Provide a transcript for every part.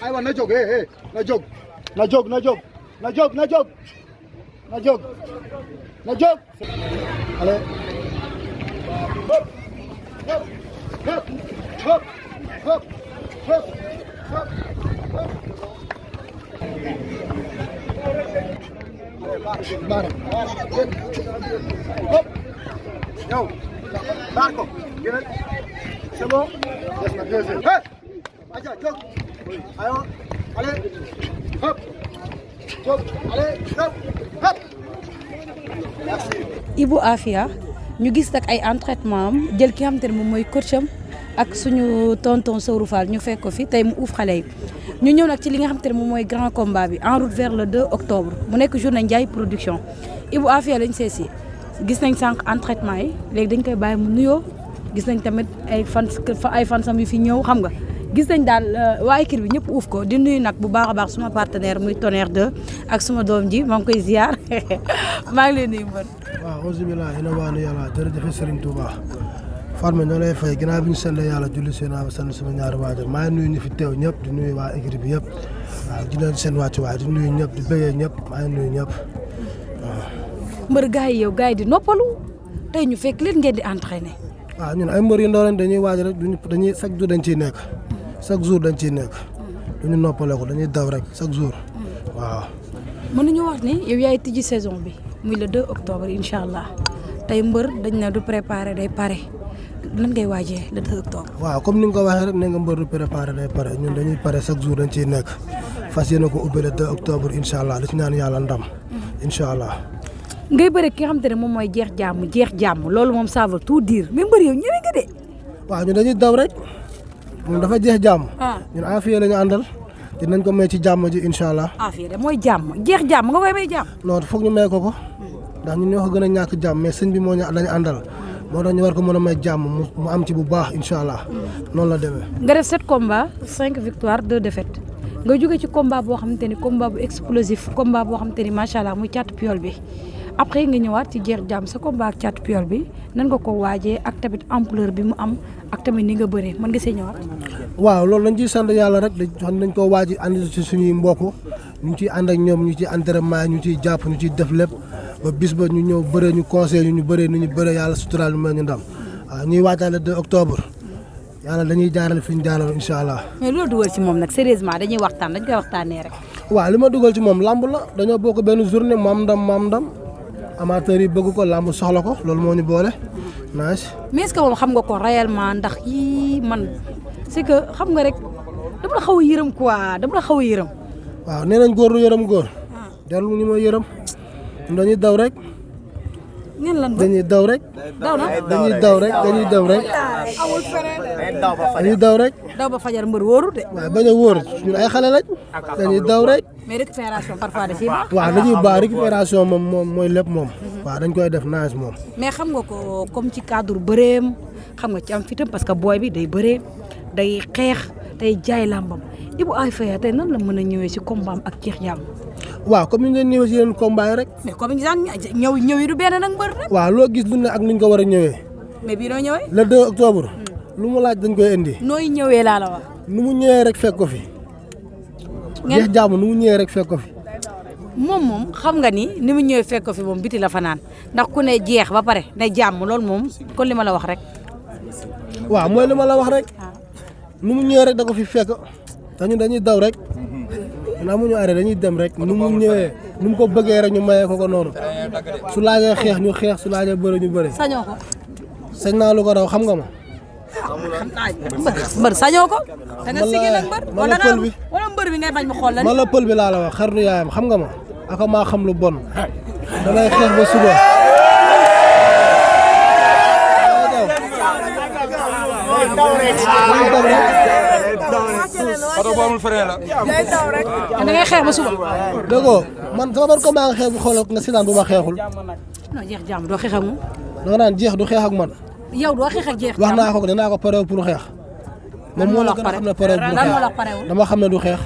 aywa na jóg na jóg na jóg na jóg na jóg na jóg na jóg na jóg allez hop hop hop hop hop hop hop hop hop yow baar ko génn c'est bon des na deuxième aja jóg aywa allez hop jóg allez hop hop merci. Ibou Afia ñu gis nag ay entraînement am jël ki nga xamante ne moom mooy coach am ak suñu tonton Sowru Fall ñu fekk ko fi tey mu uuf xale yi ñu ñëw nag ci li nga xamante ne moom mooy grand combat bi en route vers le 2 octobre mu nekk journée Ndiaye production Ibou Afia lañ seesi gis nañ sànq entraînement yi léegi dañ koy bàyyi mu nuyoo gis nañ tamit ay fansam yu fi ñëw xam nga gis nañ daal waa équipe bi ñëpp uuf ko di nuyu nag bu baax a baax suma partenaire muy Tonnerre 2 ak suma doom ji maa ngi koy ziar maa ngi leen nuyu mbër. waaw auzu billaahi ina waanu yàlla jërëjëf Serigne Touba Fatma ñoo lay fay ginnaaw bi ñu sant yàlla julli seen sant sama ñaari waajur maa ngi nuyu ñu fi teew ñëpp di nuyu waa équipe bi yëpp waaw di leen seen wàccuwaay di nuyu ñëpp di bëggee ñëpp maa ngi nuyu ñëpp waaw. mbër gars yi yow gars yi di noppalu tey ñu fekk leen ngeen di entraîner. waaw ñun ay mbër yu ndaw lañ dañuy waaj rek dañuy chaque jour dañ ciy nekk chaque jour dañ ciy nekk duñu noppale ko dañuy daw rek chaque jour waaw. mën nañu wax ni yow yaay tijji saison bi muy le 2 octobre incha allah tey mbër dañ ne du préparer day pare lan ngay waajee le 2 octobre. waaw comme ni nga ko waxee rek ne nga mbër du préparer day pare ñun dañuy pare chaque jour dañ ciy nekk fas yéene ko ubbi le 2 octobre incha allah di ci ñaan yàlla ndam incha allah. ngay bëre ki nga xamante ne moom mooy jeex jàmm loolu moom ça veut tout dire mais mbër yow ñëwee nga de. waaw ñun dañuy daw rek moom dafa jeex jàmm. ñun Afia la ñu àndal dinañ ko may ci jàmm ji incha allah. Afia de mooy jàmm jeex jàmm nga koy may jàmm. non foog ñu may ko ndax ñun ñoo ko gën a ñàkk jàmm mais sëñ bi moo ñu lañu àndal moo tax ñu war ko mën a may jàmm mu am ci bu baax incha allah noonu la demee. nga def 7 combats 5 victoires 2 défaites nga jóge ci combat boo xamante ni combat bu explosif combat boo xamante ni macha allah muy caatu piol bi. après nga ñëwaat ci jeex jàmm sa combat ak caatu piol bi nan nga ko waajee ak tamit ampleur bi mu am ak tamit ni nga bëree mën nga see ñëwaat. waaw loolu dañ ciy sant yàlla rek dañ koo waaj ànd ci suñuy mbokk ñu ciy ànd ak ñoom ñu ciy entraînement ñu ciy jàpp ñu ciy def lépp ba bis ba ñu ñëw bëree ñu conseil ñu bëree ni ñu bëree yàlla suturaal ñu mel ñu ndam waaw ñuy waajal le 2 octobre yàlla dañuy jaaral fi ñu jaaral incha allah. mais loolu dugal ci moom nag sérieusement dañuy waxtaan dañ koy waxtaanee rek. waaw li ma dugal ci moom lamb la dañoo bokk benn journée maam ndam. amateur yi bëgg ko làmb soxla ko loolu moo ñu boole nice. mais est-ce que moom xam nga ko réellement ndax yii man c'est que xam nga rek dama la xaw a yërëm quoi dama la xaw a yërëm. waaw nee nañ góor du yërëm góor. dellu ñu ma yërëm dañuy daw rek. ngeen lan dañuy daw rek. daw na dañuy daw rek dañuy daw rek. dañuy daw rek. daw ba fajar mbër wóoru de. waaw bañ a wóor ñun ay xale lañ. dañuy daw rek. mais récupération parfois da ciy baax. waaw dañuy baax récupération moom mooy lépp moom. waaw dañ koy def nice moom. mais xam nga ko comme ci cadre bëreem xam nga ci am fitam parce que booy bi day bëree day xeex day jaay làmbam Ibou Afia tey nan la mën a ñëwee ci combat am ak jeex jàmm. waaw comme ni ñu leen ñëwee ci yeneen combat yi rek. mais comme ñu daan ñëw yi du benn nag mbër rek. waaw loo gis lu ne ak ni ñu ko war a ñëwee. mais bii noo ñëwee. le 2 octobre. lu mu laaj dañ koy indi. nooy ñëwee laa la wax. nu mu ñëwee rek fekk ko fi. jeex jàmm nu mu ñëwee rek fekk ko fi. moom xam nga ni mu ñëwee fekk ko fi moom biti la fanaan ndax ku ne jeex ba pare ne jàmm loolu moom kon li ma la wax rek. waaw mooy li ma la wax rek. nu mu ñëwee rek da ko fi fekk. te ñun dañuy daw rek. ñun amuñu arrêt dañuy dem rek nu mu ñëwee nu mu ko bëggee rek ñu mayee ko noonu. su laajee xeex ñu xeex su laajee bëre ñu bëre. sañoo ko. sañ naa lu ko raw xam nga ma. mbër sañoo ko. da nga sigi nag mbër wala pël bi wala mbër bi ngay bañ ma xool la. man la pël bi laa la wax xaritu yaayam xam nga ma. aka maa xam lu bon. damay xeex ba suba. oto bu amul frein la. da ngay xeex ba suba. dégg nga man sama ban combat nga xeex bu xoolal nga si naan bu ma xeexul. non jeex jàmm doo xeex ak moom. da nga naan jeex du xeex ak man. yow doo xeex ak jeex. wax naa ko dinaa ko pare pour xeex. moom moo la gën a xam ne pare pour xeex dama xam ne du xeex.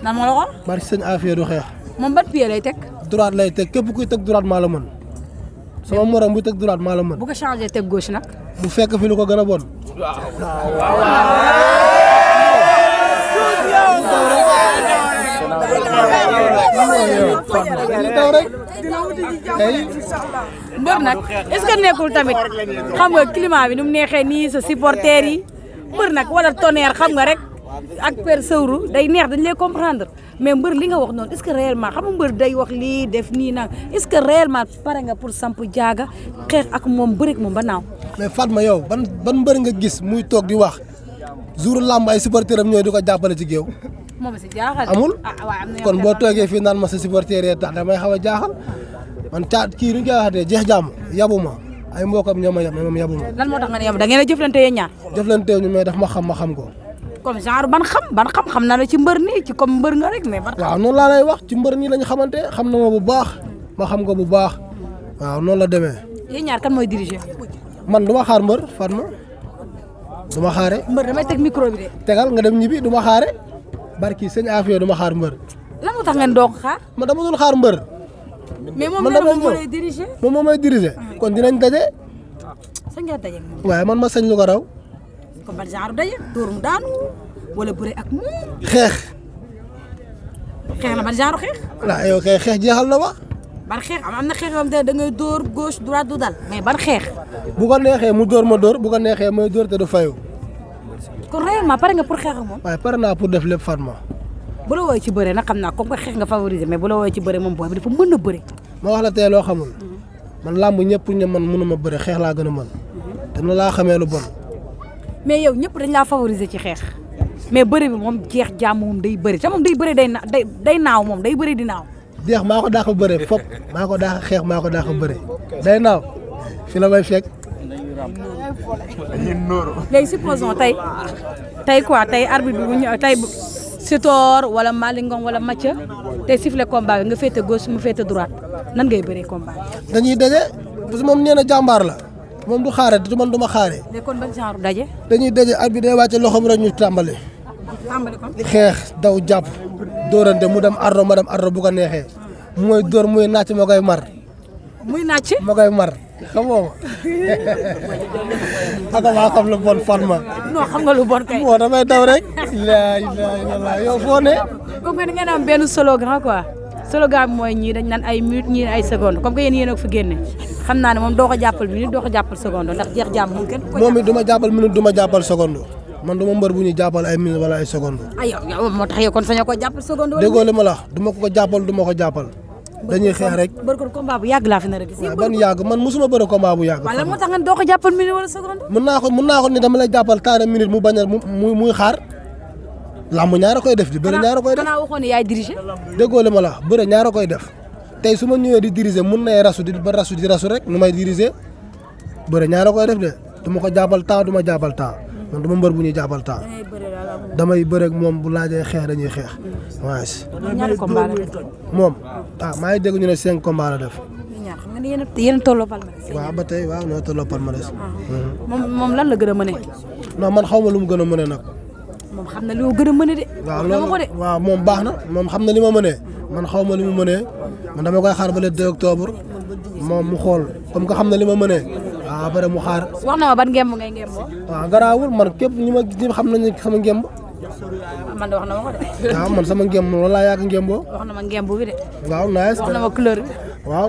nan moo la ko. bari sëñ Afia du xeex. moom ban pied lay teg. droite lay teg képp kuy teg droite maa la mën. sama morom bu teg droite maa la mën. bu ko changé teg gauche nag. bu fekk fi lu ko gën a bon. mbër nag est-ce que nekkul tamit xam nga climat bi nu mu neexee nii sa supporters yi mbër nag wala tonnerre xam nga rek ak Père Sowru day neex dañ lay comprendre mais mbër li nga wax noonu est-ce que réellement xam nga mbër day wax lii def nii nag est-ce que réellement pare nga pour samp jaaga xeex ak moom bëreek moom ba naaw. mais Fatma yow ban mbër nga gis muy toog di wax jour làmb ay supporteram ñooy di ko jàppale ci géew. moom si jaaxal amul am na kon boo toogee fii naan ma sa supporter yi tax damay xaw a jaaxal man caat kii nu ñu koy waxatee jeex jàmm yabu ma ay mbokam ñoo ma yab mais moom yabu ma. lan moo tax nga ne yow da ngeen a jëflante yéen ñaar. jëflante ñu mais daf ma xam ko. comme genre ban xam na la ci mbër nii ci comme mbër nga rek mais ban. waaw noonu laa lay wax ci mbër nii lañu xamante xam na ma bu baax ma xam ko bu baax waaw noonu la demee. yéen ñaar kan mooy diriger. man du ma xaar mbër Fatma du ma xaare. mbër damay teg micro bi de. tegal nga dem ñibbi du ma xaare barki sëñ Afia du ma xaar mbër. lan moo tax ngeen doog xaar. man dama dul xaar mbër. mais moom nee na moom moo lay diriger. moom moo may diriger kon dinañ daje. sañ nga daje moom. waaye man ma sañ lu ko raw. comme ban genre daje dóor mu daanu wala bëre ak moom. xeex. xeex na ban genre xeex. waaw yow kay xeex jeexal na wax. ban xeex am na xeex yoo xam ne da ngay dóor gauche droite du dal mais ban xeex. bu ko neexee mu dóor ma dóor bu ko neexee mooy dóor te du fayu. kon réellement pare nga pour xeex ak moom. waaye pare naa pour def lépp Fatma. bu la wooyee ci bëre nag xam naa comme que xeex nga favoriser mais bu la wooyee ci bëre moom booy bi dafa mën a bëre. ma wax la tey loo xamul. man làmb ñëpp ñu man mënuma bëre xeex laa gën a mën. te noonu laa xamee lu bon. mais yow ñëpp dañ laa favoriser ci xeex mais bëre bi moom jeex jàmm moom day bëri te moom day bëri day naaw moom day bëri di naaw. jeex maa ko daax a bëre fop maa ko daax a xeex maa ko daax a bëre day naaw fi la may fekk. léegi supposons tey quoi tey arbitre bi bu ñu tey Sitor wala Malick Ngom wala Mathia tey sifflet combat bi nga féete gauche mu féete droite nan ngay bëree combat bi. dañuy daje parce que moom nee na jàmbaar la moom du xaare te man du ma xaare. léegi kon ban genre daje. dañuy daje arbitre day wàcce loxoom rek ñu tàmbali. tàmbali kon. xeex daw jàpp dóorante mu dem ardo ma dem ardo bu ko neexee mooy dóor muy nàcc ma koy mar. muy nàcc. ma koy mar xam nga ma. ak maa xam lu bon Fatma. non xam nga lu bon kay. moo damay daw rek. laa ilaaha illallaah yow foo ne. comme que da ngeen am benn slogan quoi slogan bi mooy ñii dañ naan ay minutes ñii ay secondes comme que yéen a ko fi génne xam naa ne moom doo ko jàppal minute doo ko jàppal seconde ndax jeex jàmm moom kenn. moom it du ma jàppal minute du ma jàppal seconde man du ma mbër bu ñuy jàppal ay minute wala ay seconde. ay yow moo tax yow kon sañoo ko jàppal seconde. wala déggoo li ma la wax du ma ko jàppal du ma ko jàppal. dañuy xeex rek. bër kon combat bu yàgg laa fi nar a gis. waaw ban yàgg man mosuma bëre combat bu yàgg. wala moo tax nga doo ko jàppal minute wala seconde. mën naa ko ni dama lay jàppal temps de minute mu bañ a muy xaar. làmb ñaara koy def di bëre ñaara koy def. xanaa waxoon ne yaay diriger. déggoo li ma la wax bëre ñaara koy def tey su ma ñëwee di diriger mun nay rasu di rasu rek nu may diriger bëre ñaara koy def de du ma ko jàppal temps du ma jàppal temps man du ma mbër bu ñuy jàppal temps damay bëre ak moom bu laajee xeex dañuy xeex waaye si. ñaari combat la def. moom maa ngi dégg ñu ne 5 combat la def. ñaar xam nga ni yéen a tolloo palmarès. waaw ba tey waaw ñoo tolloo palmarès. moom lan la gën a mëne. non man xaw ma lu mu gën a mëne nag. moom xam na li mu gën a mëne de. waaw loolu waaw moom baax na moom xam na li ma mënee man xaw ma li mu mënee man dama koy xaar ba le 2 octobre moom mu xool comme que xam na li ma mënee waaw après mu xaar. wax na ma ban ngemb ngay ngemboo. waaw garaawul man képp ñi ma gis xam nañu sama ngemb. man de wax na ma ko de. waaw man sama ngemb loolu laa yàgg ngemboo. wax na ma ngemb bi de. waaw nice. wax na ma couleur bi. waaw.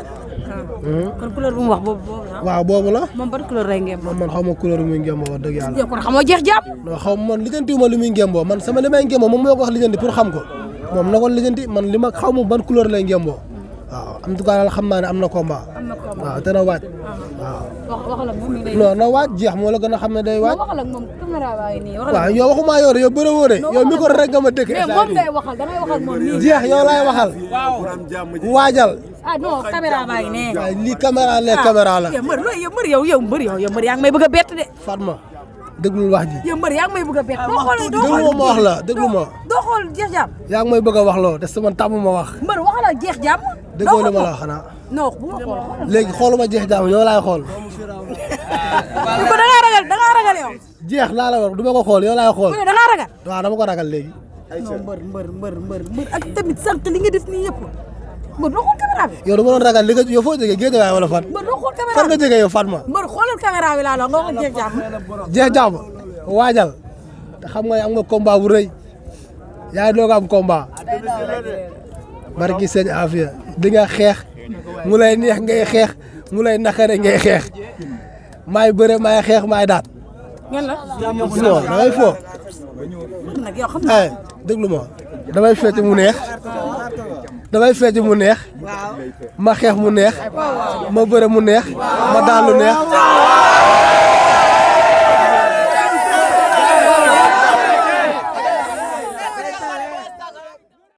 kon couleur bu mu wax boobu la. waaw boobu la. moom ban couleur lay ngemboo. man xaw ma couleur bi muy ngemboo wax dëgg yàlla. yow kon xamoo jeex jàmm. non xaw ma man lijjantiwuma li muy ngemboo man sama li may ngemboo moom moo ko wax lijjanti pour xam ko moom na ko lijjanti man li ma xaw ma ban couleur lay ngemboo waaw en tout cas daal xam naa ne am na combat. waaw te na waaj. waaw waxal ak moom mi ngi non na waaj jeex moo la gën a xam ne day waaj. waxal ak moom caméra baa ngi nii. waaw yow waxuma yow de yow bëre woo de yow micro rek nga ma dëkk. mais moom ngay waxal da ngay wax ak moom nii. jeex yow laay waxal. waajal. ah non caméra baa ngi nee. waaw lii caméra la caméra la. yow mbër yaa ngi may bëgg a bett de. Fatma déglul wax ji. yow mbër yaa ngi may bëgg a bett. doo xool déglu ma wax la déglu ma. doo xool jeex jàmm. yaa ngi may bëgg a wax loo te sama tàmm ma wax. mbër waxal ak jeex jàmm. déggoo li ma la xanaa. non bu ma xool. léegi xooluma jeex jàmm yow laay xool. ko da ngaa ragal yow. jeex laa la wax du ma ko xool yow laay xool. da ngaa ragal. waaw dama ko ragal léegi. non mbër ak tamit sant li nga def nii yëpp. mbër doo xool caméra bi. yow du ma doon ragal li nga yow foo jógee géej waay wala fan. mbër doo xool caméra bi fan nga jógee yow Fatma. mbër xoolal caméra bi laa la nga ko jeex jàmm. jeex jàmm waajal te xam nga am nga combat bu rëy yaa ngi doog am combat. barki sëñ Afia di nga xeex mu lay neex ngay xeex mu lay naqare ngay xeex maay bëre maay xeex maay daat. ngeen la. non damay fo. nag yow xam naa. déglu ma damay fecc mu neex ma xeex mu neex ma bëre mu neex ma daal lu neex.